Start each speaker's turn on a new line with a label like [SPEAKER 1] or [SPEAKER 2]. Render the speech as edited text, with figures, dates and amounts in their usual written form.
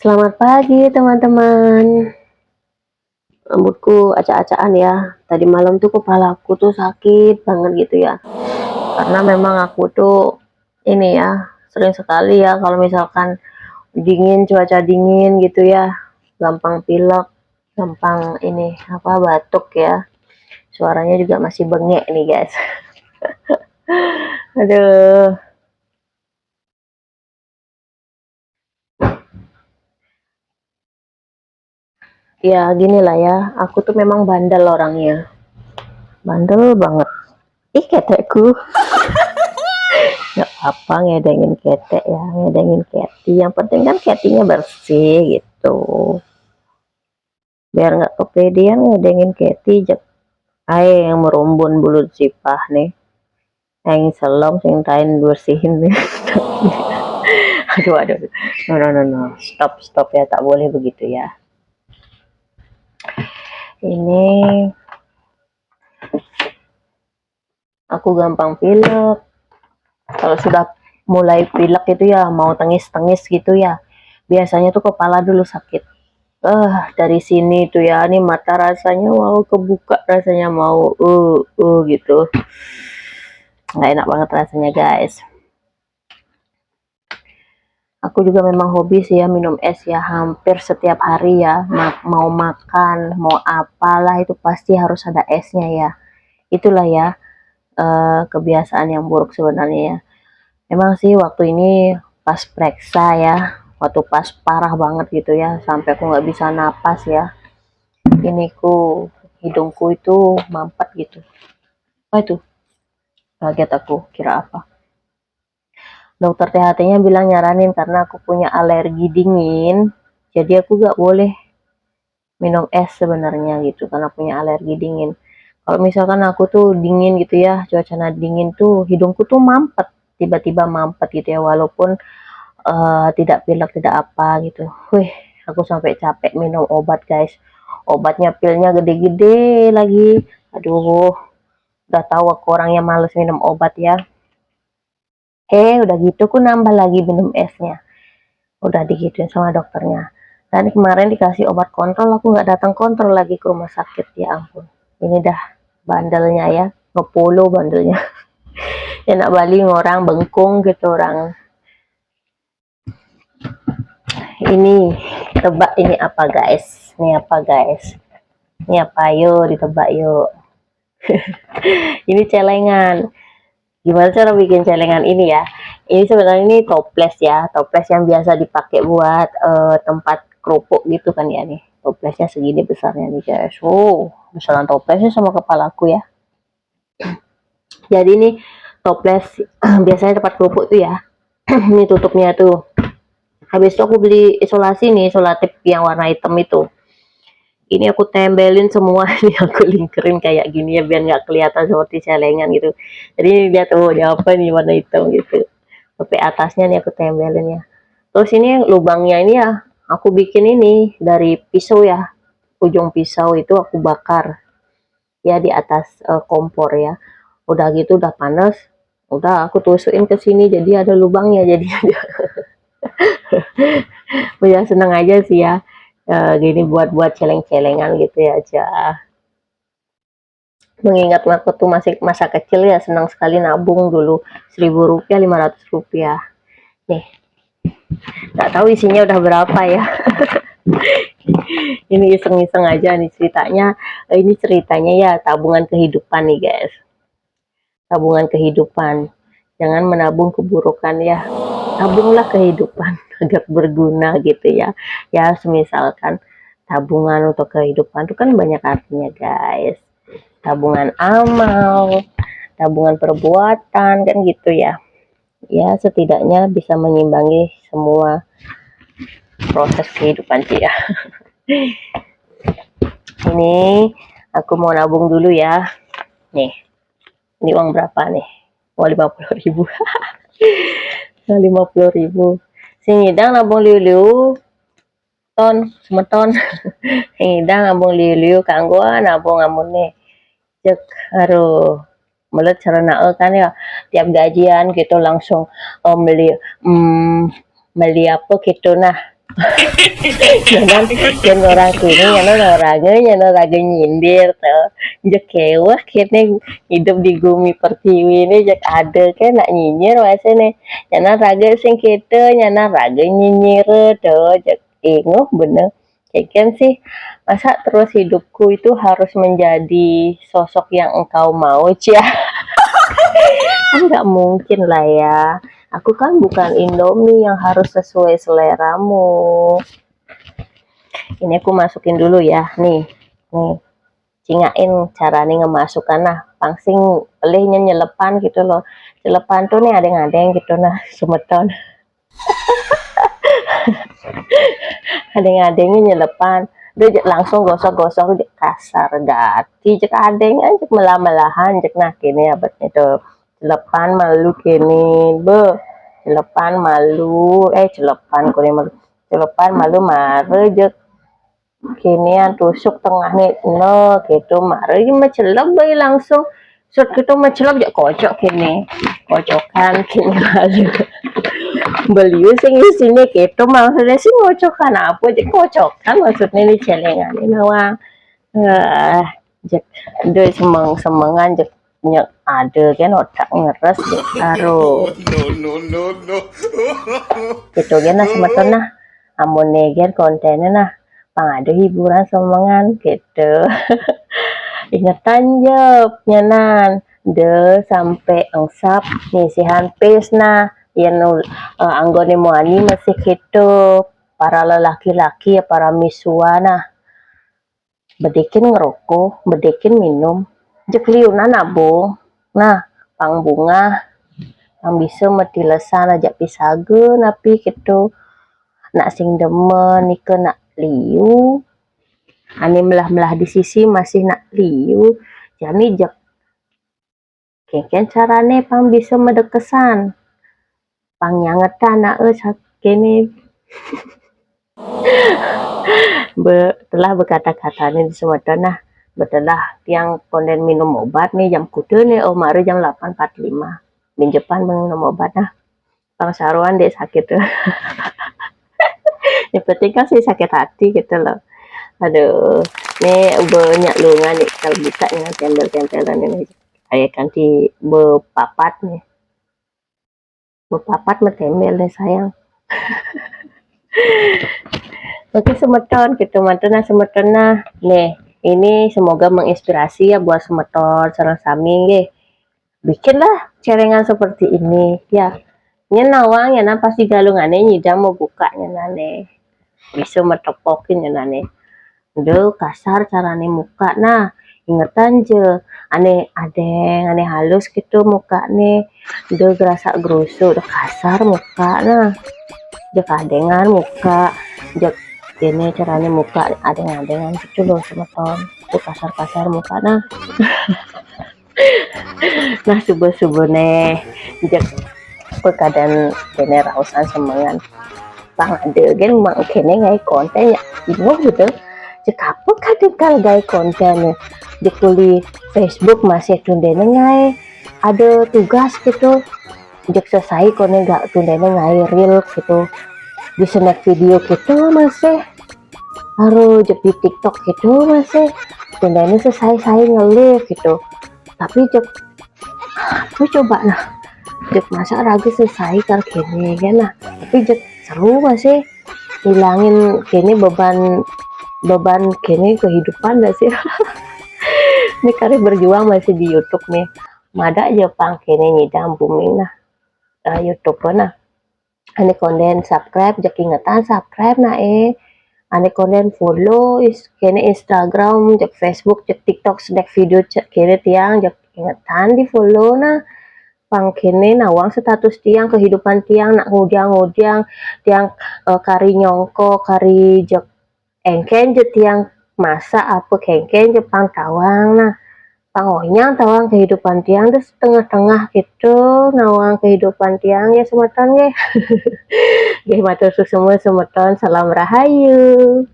[SPEAKER 1] Selamat pagi teman-teman. Rambutku acak-acakan ya. Tadi malam tuh kepalaku tuh sakit banget gitu ya. Karena memang aku tuh ini ya, sering sekali ya kalau misalkan dingin, cuaca dingin gitu ya. Gampang pilek, gampang ini apa batuk ya. Suaranya juga masih bengek nih guys. Aduh. Ya gini lah ya, aku tuh memang bandel orangnya. Bandel banget. Ih ketekku. Nggak apa ngedengin ketek ya, ngedengin keti, yang penting kan ketinya bersih gitu, biar nggak kepedean ngedengin keti jek ae yang merumbun bulu sipah nih yang selong sing tain bersihin nih. Aduh, no, stop ya, tak boleh begitu ya. Ini aku gampang pilek. Kalau sudah mulai pilek itu ya mau tengis-tengis gitu ya, biasanya tuh kepala dulu sakit. Dari sini tuh ya, nih mata rasanya mau kebuka, rasanya mau gitu. Nggak enak banget rasanya guys. Aku juga memang hobi sih ya minum es ya, hampir setiap hari ya. Mau makan, mau apalah itu pasti harus ada esnya ya. Itulah ya kebiasaan yang buruk sebenarnya ya. Emang sih waktu ini pas periksa ya, waktu pas parah banget gitu ya, sampai aku nggak bisa napas ya. Iniku, hidungku itu mampet gitu. Apa itu? Kaget aku, kira apa. Dokter THT-nya bilang nyaranin karena aku punya alergi dingin, jadi aku gak boleh minum es sebenarnya gitu, karena punya alergi dingin. Kalau misalkan aku tuh dingin gitu ya, cuaca dingin tuh, hidungku tuh mampet, tiba-tiba mampet gitu ya, walaupun tidak pilek, tidak apa gitu. Wih, aku sampai capek minum obat guys. Obatnya pilnya gede-gede lagi. Aduh, udah tahu aku orangnya males minum obat ya. Udah gitu aku nambah lagi minum esnya. Udah digituin sama dokternya. Dan kemarin dikasih obat kontrol, aku nggak datang kontrol lagi ke rumah sakit. Ya ampun, ini dah bandelnya ya, ngepolo bandelnya. Ya nak balik orang bengkung gitu orang. Ini tebak ini apa guys? Ini apa guys? Ini apa, yuk ditebak yuk. Ini celengan. Gimana cara bikin celengan ini ya? Ini sebenarnya ini toples ya, toples yang biasa dipakai buat tempat kerupuk gitu kan ya nih. Toplesnya segini besarnya nih guys. Besaran toplesnya sama kepalaku ya. Jadi ini toples biasanya tempat kerupuk tuh ya. Ini tutupnya tuh. Habis itu aku beli isolasi nih, isolatif yang warna hitam itu. Ini aku tempelin semua, ini aku lingkerin kayak gini ya biar nggak kelihatan seperti celengan gitu. Jadi lihat dia apa nih warna hitam gitu. Sampai atasnya nih aku tempelin ya. Terus ini lubangnya ini ya aku bikin ini dari pisau ya. Ujung pisau itu aku bakar ya di atas kompor ya. Udah gitu udah panas, udah aku tusukin ke sini jadi ada lubangnya jadi. Ya seneng aja sih ya. Gini buat celeng-celengan gitu ya aja. Mengingat waktu tuh masih masa kecil ya senang sekali nabung dulu Rp1.000 Rp500 nih, nggak tahu isinya udah berapa ya. Ini iseng-iseng aja nih ceritanya. Ini ceritanya ya tabungan kehidupan nih guys, tabungan kehidupan, jangan menabung keburukan ya, tabunglah kehidupan agar berguna gitu ya. Ya semisalkan tabungan untuk kehidupan itu kan banyak artinya guys, tabungan amal, tabungan perbuatan kan gitu ya. Ya setidaknya bisa mengimbangi semua proses kehidupan sih ya. Ini aku mau nabung dulu ya. Nih, ini uang berapa nih? Oh 50.000. 50.000. Sing ngidang nabung liu-liu ton semeton. Sing ngidang nabung liu-liu kanggo nabung amune. Cek aduh melet carana kan ya tiap gajian gitu langsung beli beli apa gitu nah Jangan orang kini jangan orangnya nyindir tuh jek kewah kene hidup di bumi pertiwi ini jek ada kan nak nyinyir nih nyana raga sing gitu nyana raga nyinyir tuh jek inguh bener kayak kan sih masa terus hidupku itu harus menjadi sosok yang engkau mau cia kan nggak mungkin lah ya aku kan bukan Indomie yang harus sesuai seleramu. Ini aku masukin dulu ya nih cingain cara nih ngemasukkan nah pangsing pelihnya nyelepan gitu loh nyelepan tuh nih adeng-adeng gitu nah sumeton adeng-adengnya nyelepan dia langsung gosok-gosok kasar gati jek adeng aja melah-melahan jek nah kini abad itu celepan malu kini be celepan malu celepan kuni malu celepan malu mare jek kinian tusuk tengah nih no gitu mare mah celep bae langsung sut gitu mah celep jak kocok kini kocokan kini malu beliau sing isine gitu maksudnya sih ngocokan apa aja kocokan maksudnya ini celengan ini nawang jek deh semengan jek nyek ada kan otak ngeres jek karo gitu kan nah semeton nah amun negen kontennya nah pangada hiburan semengan gitu ingetan jep nyanan de sampai engsap nyisihan pes nah yang anggone muani masih gitu para lelaki-laki ya para misua nah bedekin ngerokok bedekin minum jek liunan nabung nah pang bunga yang bisa mati lesan aja pisageun napi gitu nak sing demen ike nak liu ani melah-melah di sisi masih nak liu jadi jek keken carane pang bisa medekesan pang nyangetan na kene telah berkata-kata nih di Sumatera nah betelah yang konden minum obat nih jam kudu nih maru jam 8.45 di Jepang minum obat nah pang saruan deh sakit tuh yang penting kan sih sakit hati gitu loh aduh nih banyak lungan nih kalau bisa nih tempel-tempelan ini kayak ganti bepapat nih bepapat metembel nih sayang oke semeton gitu mantena semetona nih ini semoga menginspirasi ya buat semeton sareng sami nggih bikinlah celengan seperti ini ya nyenawang ya nah pasti galungane nyidam mau buka nyenane bisa metepokin nyenane Duh kasar carane muka nah ingetan je aneh adeng aneh halus gitu muka nih udah gerasa gerusu udah kasar muka nah jek adengan muka jek ini caranya muka adeng-adengan gitu loh semeton itu kasar-kasar muka nah nah subuh-subuh nih jek keadaan kene rausan semangan pang adegen mang kene ngai konten ya bingung gitu jek apa kadang gay konten di kuli Facebook masih tundene ngai ada tugas gitu jek selesai kone gak tundene ngai reel gitu di snack video gitu masih harus jek di TikTok gitu masih tundene selesai saya nge-live gitu tapi jek aku coba nah jek masa ragu selesai kan kene kan nah tapi jek seru masih hilangin kene beban kene kehidupan gak sih ini karir berjuang masih di YouTube nih mada aja pang kene nyidam booming nah YouTube nah ane konten subscribe jek ingetan subscribe nah ane konten follow kene Instagram jek Facebook jek TikTok sedek video kene tiang jek ingetan di follow nah pang kene nawang status tiang kehidupan tiang nak ngudang tiang kari nyongko kari jek engken je tiang masa apa kengken Jepang tawang nah pangohnya tawang kehidupan tiang terus tengah-tengah gitu nawang kehidupan tiang ya semeton ya matur semua semeton salam rahayu.